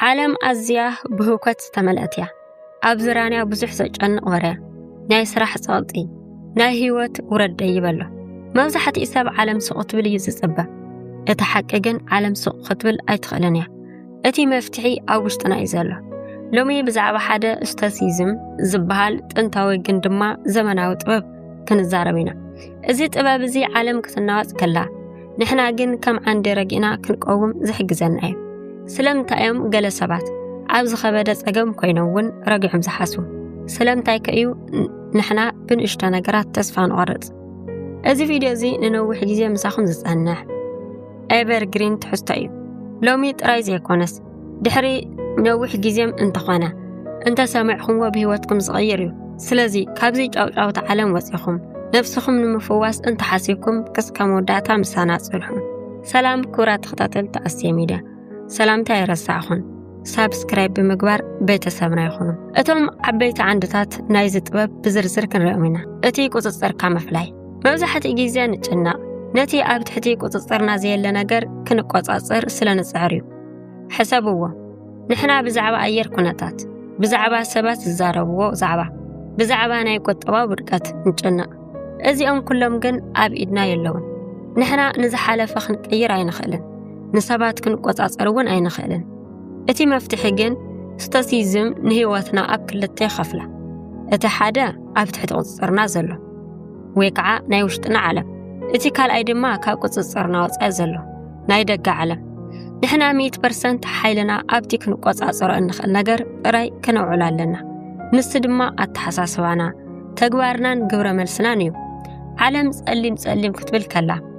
عالم أزياء بهوكت استملأتيا أبزرانيا بزح سجن ورا ناي سرح صالتي ناي هيوت ورد يبله موزحت إساب عالم سقط بلي يزصبه اتحققن عالم سقط بل أيتخلنيا أتي مفتحي أو بشتنا إزاله لومي بزعب حدا استاسيزم زبهال تنتاوي جندما زمناو طبب كنزاربينا ازي طبب زي عالم كتناوص كلا نحنا جن كم عندي رجينا كنقوم زحجزنا اي سلامتايم قال سبات عبز خبده صقم كوينون رجعم زحاسو سلامتاي كيو نحنا بنشتا نغرات تسفا نقرص ازي فيديو زي ننوح جيزه مساخم زصنح ايفر جرين تحستايو لومي طراي زيكونس دحري نوح جيزم انتخوانا انت سامعكم وبهوتكم صغيريو سلازي كابزي جاوجاو تعلم وصيكم نفسكم نمفواس انت حاسيبكم كسكمو داتا مسانا صلحم سلام كورات خطاتل تأسيا ميديا سلامتا يرسعخون سابسكرايب بمقبار بيتسابنا يخونو اتم عبيت عندتات نايز طبب بزرزر كنرأمينا اتي قصصر كامفلاي موزحت اجيزيا نتشنا نتي ابتحتي قصصرنا زي اللنقر كنقصصر سلنصعريو حسابوه نحنا بزعبا أير كناتات بزعبا سبات الزاربو زعبا بزعبا ناي قطبا بركات نجنا ازيهم كلهم جن اب ايدنا يلون نحنا نزحاله فخن قير اي نخلن نسبات كنقصاصرون اي نخلن اتي مفتح جن ستاسيزم نهيوتنا اب كلتي خفله اتي حدا اب تحت قصصرنا زلو ويقع ناي وشطنا عالم اتي كال اي دما كاب قصصرنا وصا زلو ناي دغ عالم نحنا 100% حيلنا أبتي كنقصاصر انخل نجر راي كنوعلا لنا نس دما اتحساسوانا تغوارنا نغبر ملسنا نيو عالم صليم كتبل كلا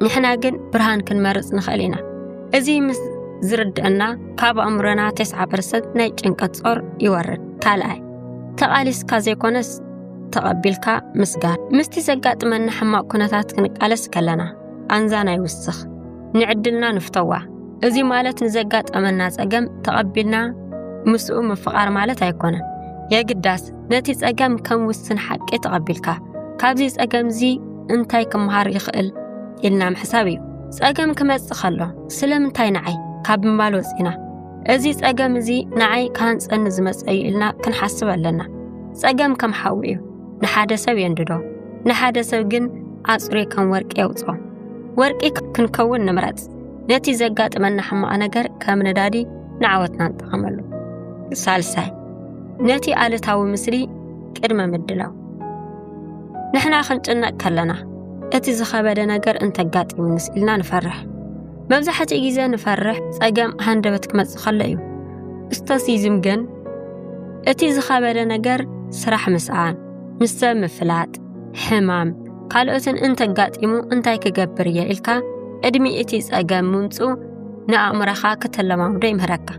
نحنا جن برهان كنمرص نخلينا ازي مس زردنا كاب امرنا 9% ناي ጭንቀት ጾር ይወርድ ካልአይ ተቃሊስ ካዘይኮነስ ተቀቢልካ ምስጋር ምስቲ ዘጋጥመና ሕማቅ ኩነታት ክንቃለስ ከለና አንዛና ይውስኽ نعدلنا نفتوا ازي مالت نزقات امنا صقم تقبلنا مسؤوم مفقار مالت ايكونه يا قداس نتي صقم كم وسن حق تقبلكا كابزي صقم زي انتاي كمهار يخل إلنا محسابي صقم كمص خلو سلمنتاي نعي كاب مالوصينا ازي صقم زي نعي كان صن زمصي إلنا كنحسب لنا صقم كم حاويو نحاده سب ينددو نحاده سب جن اصري كم ورق يوصو ورقي كنكون نمرات نتي زقاطمنا حما نجر كمندادي نعوتنا نتقملو سالساي نتي آلتاو مسري قدم مدلاو نحنا خنጭنا كلنا اتي زخبده نجر انت قاطي ونسئلنا نفرح مبزحت اجيزه نفرح صقم هندبتك مصخليو استاسيزم جن اتي زخبده نجر سرح مسعان مسم مفلات حمام قالوتن انت قاطيمو انتاي كغبر يلكا ادمي اتي صقم ممصو نأمرخا كتلماو داي مهركا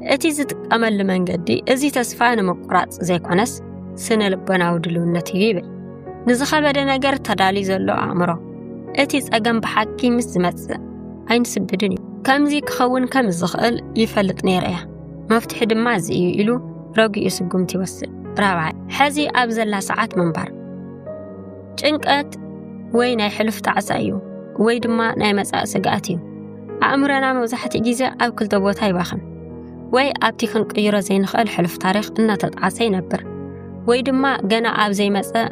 اتي زتقمل منغدي ازي تسفان مقراص زيكونس سنه لبناو دلونت يبل نزخبد ነገር ተዳሊ ዘሎ አእምሮ እቲ صقم بحقي مس ዝመጽ አይን ስብድኒ ከምዚ ክኸውን ከም ዝኽእል ይፈልጥ ነይርያ መፍትሕ ድማ እዚ ኢሉ ረጊኡ ስጉምቲ ይወስድ ራብዓይ ሕዚ ኣብ ዘላ ሰዓት መንበር ጭንቀት ወይ ናይ ሕልፍ ተዓሳዩ ወይ ድማ ናይ መጻእ ስጋት እዩ አእምሮና መብዛሕትኡ ግዜ ኣብ ክልተ ቦታ ይባኽን ወይ ኣብቲ ክንቅይሮ ዘይንኽእል ሕልፍ ታሪኽ እናተጣዓሰ ይነብር ወይ ድማ ገና ኣብ ዘይመጽእ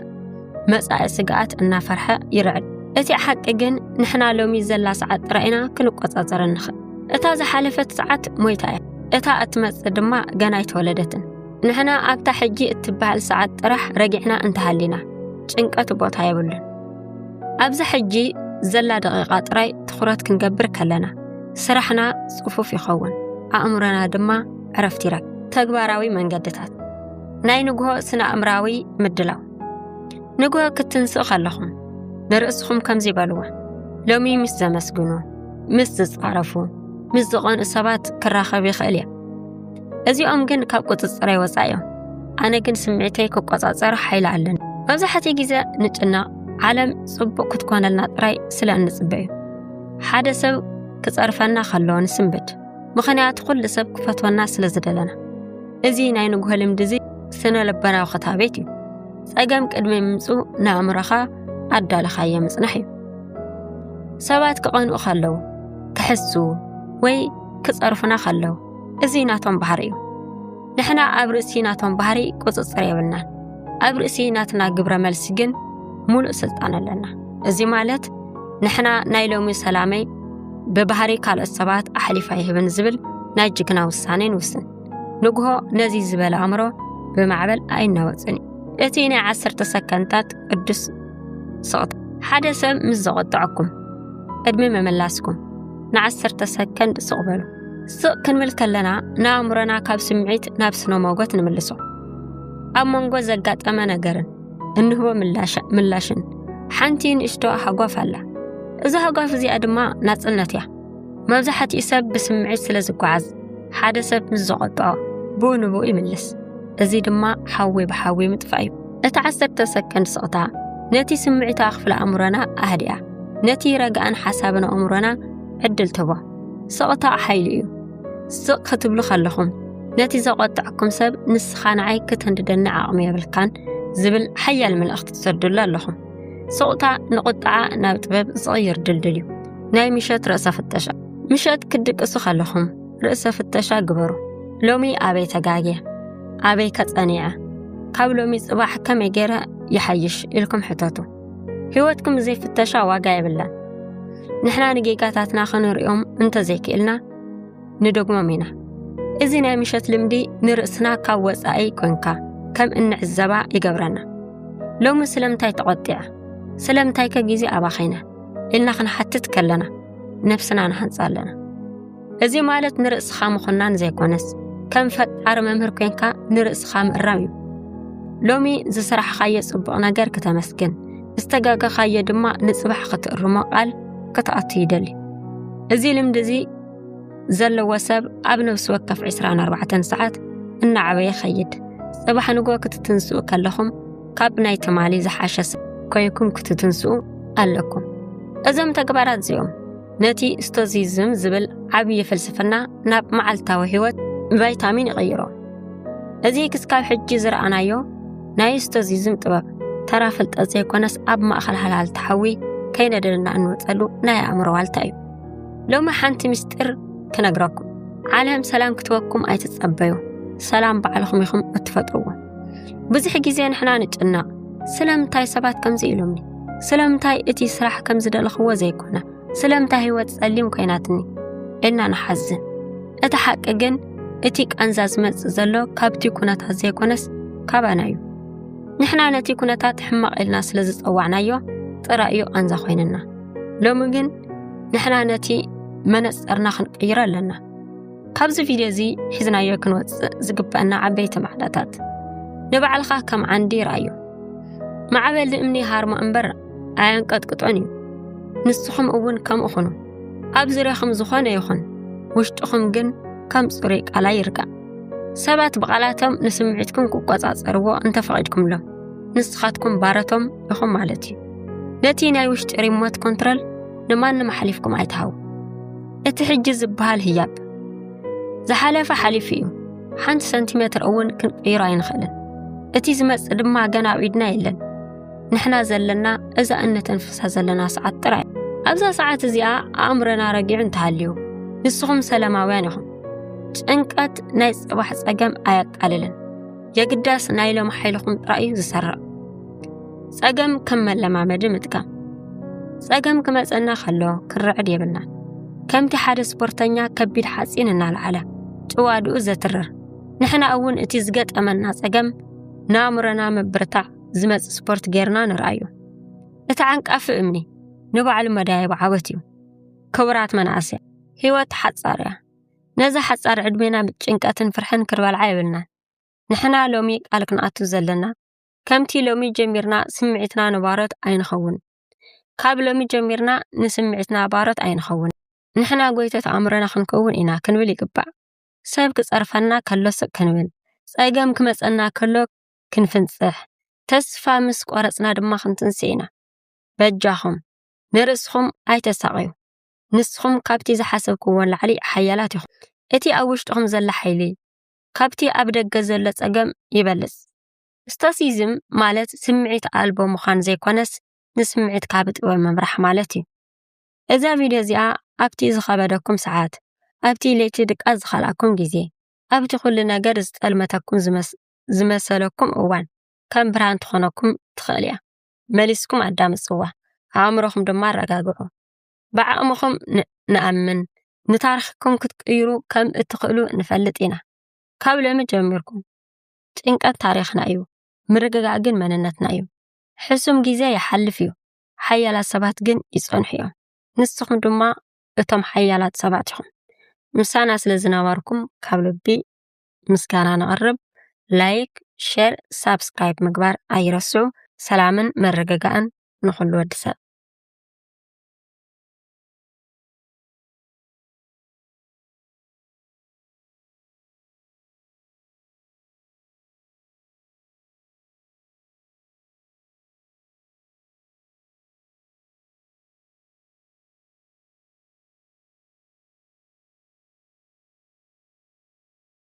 መጻእ ስጋት እናፈርሐ ይርዕድ እቲ ሓቂ ግን ንሕና ሎሚ ዘላ ሰዓት ጥራይና ክንቆጻጸር ንኽእል እታ ዝሓለፈት ሰዓት ሞይታ እያ እታ እትመጽእ ድማ ገና ይተወለደትን ንሕና ኣብታ ሕጂ እትበሃል ሰዓት ጥራሕ ረጊዕና እንተሃሊና ጭንቀት ቦታ ይብልን ኣብዚ ሕጂ ዘላ ደቂቃ ጥራይ ትኹረት ክንገብር ከለና ስራሕና ጽፉፍ ይኸውን ኣእምሮና ድማ ዕረፍቲ ይረክ ተግባራዊ መንገድታት ናይ ንግሆ ስነ ኣእምራዊ ምድላው ንግሆ ክትንስእ ከለኹም ንርእስኹም ከምዚ ይበልዎ ሎሚ ምስ ዘመስግኑ ምስ ዝጻረፉ ምስ ዝቐንኡ ሰባት ክራኸብ ይኽእል እየ እዚኦም ግን ካብ ቁፅፅረይ ወጻእዮም ኣነ ግን ስምዒተይ ክቆጻጸር ሓይል ኣለኒ መብዛሕትኡ ግዜ ንጭናቕ ዓለም ጽቡቕ ክትኮነልና ጥራይ ስለ እንጽበዩ ሓደ ሰብ ክጸርፈና ከሎ ንስንብድ ምኽንያቱ ኩሉ ሰብ ክፈትወና ስለ ዝደለና እዚ ናይ ንግሆ ልምዲ እዚ ስነ ልበናዊ ክታቤት እዩ صقم ቅድሚ ምምጽኡ ንኣእምሮኻ ኣዳልኻዮ ምጽናሕ እዩ ሰባት ክቐንኡ ከለዉ ክሕሱ ወይ ክጸርፉና ከለዉ እዚ ናቶም ባህሪ እዩ ንሕና ኣብ ርእሲ ናቶም ባህሪ ቁፅፅር የብልናን ኣብ ርእሲ ናትና ግብረ መልሲ ግን ሙሉእ ስልጣን ኣለና እዚ ማለት ንሕና ናይ ሎሚ ሰላመይ በባህሪ ካልኦት ሰባት ኣሕሊፋ ይህብን ዝብል ናይ ጅግና ውሳኔ ንውስን ንግሆ ነዚ ዝበለ ኣእምሮ ብማዕበል ኣይናወፅን እቲ ናይ 10 ሰከንታት ቅዱስ ስቕታ ሓደ ሰብ ምስ ዘቆጥዐኩም ቅድሚ መመላስኩም ን10 ሰከንድ ስቕ በሉ ስቕ ክንብል ከለና ንኣእምሮና ካብ ስምዒት ናብ ስነ ሞጎት ንምልሶ ኣብ መንጎ ዘጋጠመ ነገርን እንህቦ ምላሽን ሓንቲ ንእሽቶ ሓጓፍ ኣላ እዚ ሓጓፍ እዚኣ ድማ ናጽነት እያ መብዛሕትኡ ሰብ ብስምዒት ስለ ዝጓዓዝ ሓደ ሰብ ምስ ዘቆጥዖ ብኡ ንብኡ ይምልስ እዚ ድማ ሓዊ ብሓዊ ምጥፋእ እዩ እቲ 10 ሰከንድ ስቕታ ነቲ ስምዒት ኣኽፍለ ኣእምሮና ኣህድያ ነቲ ረጋእን ሓሳብን ኣእምሮና ዕድል ትቦ ስቕታ ሓይሊ እዩ ስቕ ክትብሉ ከለኹም ነቲ ዘቆጥዐኩም ሰብ ንስኻ ንዓይ ክትንድደኒ ዓቕሚ የብልካን ዝብል ሓያል መልእኽቲ ትሰድሉ ኣለኹም ስቕታ ንቁጣዓ ናብ ጥበብ ዝቕይር ድልድል እዩ ናይ ምሸት ርእሰ ፍተሻ ምሸት ክድቅሱ ከለኹም ርእሰ ፍተሻ ግበሩ ሎሚ ኣበይ ተጋግየ ኣበይ ከጸኒዐ ካብ ሎሚ ጽባሕ ከመይ ገይረ ይሓይሽ ኢልኩም ሕተቱ ህይወትኩም ዘይፍተሻ ዋጋ የብላን ንሕና ንጌጋታትና ክንሪኦም እንተዘይክኢልና ንደግሞም ኢና እዚ ናይ ምሸት ልምዲ ንርእስና ካብ ወጻኢ ኮንካ ከም እንዕዘባ ይገብረና ሎሚ ስለምንታይ ተቆጢዐ ስለምንታይ ከጊዜ ኣባኺነ ኢልና ክንሓትት ከለና ነፍስና ንሓንጻ ኣለና እዚ ማለት ንርእስኻ ምኹናን ዘይኮነስ ከም ፈጣሪ መምህር ኮንካ ንርእስኻ ምእራም እዩ ሎሚ ዝስራሕኻዮ ጽቡቕ ነገር ከተመስግን ዝተጋገኻዮ ድማ ንጽባሕ ክትእርሞ ቃል ክትኣቱ ይደሊ እዚ ልምዲ እዚ ዘለዎ ሰብ ኣብ ነፍሲ ወከፍ 24 ሰዓት እናዓበየ ይኸይድ ጽባሕ ንጎ ክትትንስኡ ከለኹም ካብ ናይ ትማሊ ዝሓሸ ኮይንኩም ክትትንስኡ ኣለኩም እዞም ተግባራት እዚኦም ነቲ ስቶዚዝም ዝብል ዓብዪ ፍልስፍና ናብ መዓልታዊ ህይወት ቫይታሚን ይቕይሮ እዚ ክስካብ ሕጂ ዝረኣናዮ ናይ ስቶዚዝም ጥበብ ተራ ፍልጠት ዘይኮነስ ኣብ ማእኸል ሃልሃል ተሓዊ ከይነደልና እንወፀሉ ናይ ኣእምሮ ዋልታ እዩ ሎሚ ሓንቲ ምስጢር ክነግረኩም ዓለም ሰላም ክትወኩም ኣይትጸበዩ ሰላም ባዕልኹም ኢኹም እትፈጥሩዎ ብዙሕ ግዜ ንሕና ንጭናቕ ስለምንታይ ሰባት ከምዚ ኢሎምኒ ስለምንታይ እቲ ስራሕ ከም ዝደለኽዎ ዘይኮነ ስለምንታይ ህይወት ጸሊም ኮይናትኒ ኢልና ንሓዝን እቲ ሓቂ ግን እቲ ቃንዛ ዝመጽእ ዘሎ ካብቲ ኩነታት ዘይኮነስ ካባና እዩ ንሕና ነቲ ኩነታት ሕማቕ ኢልና ስለ ዝጸዋዕናዮ ጥራይ እዩ ቃንዛ ኮይንና ሎሚ ግን ንሕና ነቲ መነጽርና ክንቀይሮ ኣለና ካብዚ ቪድዮ እዚ ሒዝናዮ ክንወጽእ ዝግበአና ዓበይቲ ማዕዳታት ንባዕልኻ ከም ዓንዲ ይርአዩ ማዕበል እምኒ ሃርሞ እምበር ኣየንቀጥቅጦን እዩ ንስኹም እውን ከምኡ ኹኑ ኣብ ዙርያኹም ዝኾነ ይኹን ውሽጥኹም ግን ከም ጽሩይ ቃላይ ይርጋእ ሰባት ብቓላቶም ንስምዒትኩም ክቆጻጸርዎ እንተፈቒድኩምሎም ንስኻትኩም ባረቶም ኢኹም ማለት እዩ ነቲ ናይ ውሽጢ ሪሞት ኮንትሮል ንማንም ሓሊፍኩም ኣይትሃቡ እቲ ሕጂ ዝበሃል ህያብ ዝሓለፈ ሓሊፍ እዩ 1 ሰንቲሜትር እውን ክንቀይሮ ኣይንኽእልን እቲ ዝመጽእ ድማ ገና ኣብ ኢድና የለን ንሕና ዘለና እዛ እነተንፍሳ ዘለና ሰዓት ጥራይ ኣብዛ ሰዓት እዚኣ ኣእምሮና ረጊዑ እንተሃልዩ ንስኹም ሰላማውያን ኢኹም ጭንቀት ናይ ጽባሕ ጸገም ኣያቃልልን የግዳስ ናይ ሎም ሓይልኹም ጥራይ እዩ ዝሰርቕ ጸገም ከም መለማመዲ ምጥቃም ጸገም ክመጸና ከሎ ክርዕድ የብልና ከምቲ ሓደ ስፖርተኛ ከቢድ ሓጺን እናልዓለ ጭዋድኡ ዘትርር ንሕና እውን እቲ ዝገጠመና ጸገም ንኣእምሮና ምብርታዕ ዝመጽእ ስፖርት ጌርና ንርአዩ እቲ ዓንቃፊ እምኒ ንባዕሉ መዳየብ ዓወት እዩ ክቡራት መናእስያ ህይወት ሓጻር እያ ነዛ ሓጻር ዕድሜና ብጭንቀትን ፍርሕን ክርበልዓ የብልና ንሕና ሎሚ ቃል ክንኣቱ ዘለና ከምቲ ሎሚ ጀሚርና ስምዒትና ንባሮት ኣይንኸውን ካብ ሎሚ ጀሚርና ንስምዒትና ባሮት ኣይንኸውን ንሕና ጎይተት ኣእምሮና ክንከውን ኢና ክንብል ይግባእ ሰብ ክጸርፈና ከሎ ስቕ ክንብል ጸገም ክመጸና ከሎ ክንፍንጽሕ ተስፋ ምስ ቆረጽና ድማ ክንትንስእ ኢና በጃኹም ንርእስኹም ኣይተሳቐዩ ንስኹም ካብቲ ዝሓሰብክዎ ላዕሊ ሓያላት ኢኹም እቲ ኣብ ውሽጥኹም ዘላ ሓይሊ ካብቲ ኣብ ደገ ዘሎ ጸገም ይበልጽ ስቶሲዝም ማለት ስምዒት ኣልቦ ምዃን ዘይኮነስ ንስምዒት ካብ ጥበብ መምራሕ ማለት እዩ እዛ ቪድዮ እዚኣ ኣብቲ ዝኸበደኩም ሰዓት أبتي ليتي دك أزخلكم جزي أبتي كل نجار المتكم زمسلكم أوان كم برهان تخونكم تخليا مالسكم عدام الصوة عمركم دمار رجاجو بعمركم نأمن نتارخكم كتقيرو كم اتخلو نفلتينا قبل ما جمركم تنقل تاريخنا أيو مرقاقين مننتنا أيو حسم جزايا حلفيو حيالات سبات جن يصنحيو نسخن دما اتم حيالات سباتهم مسانا سلزناواركم قبل بي مسكانا نقرب لايك شير سابسكرايب مقبار أيرسو سلامن مرقاقان نخلو الدساب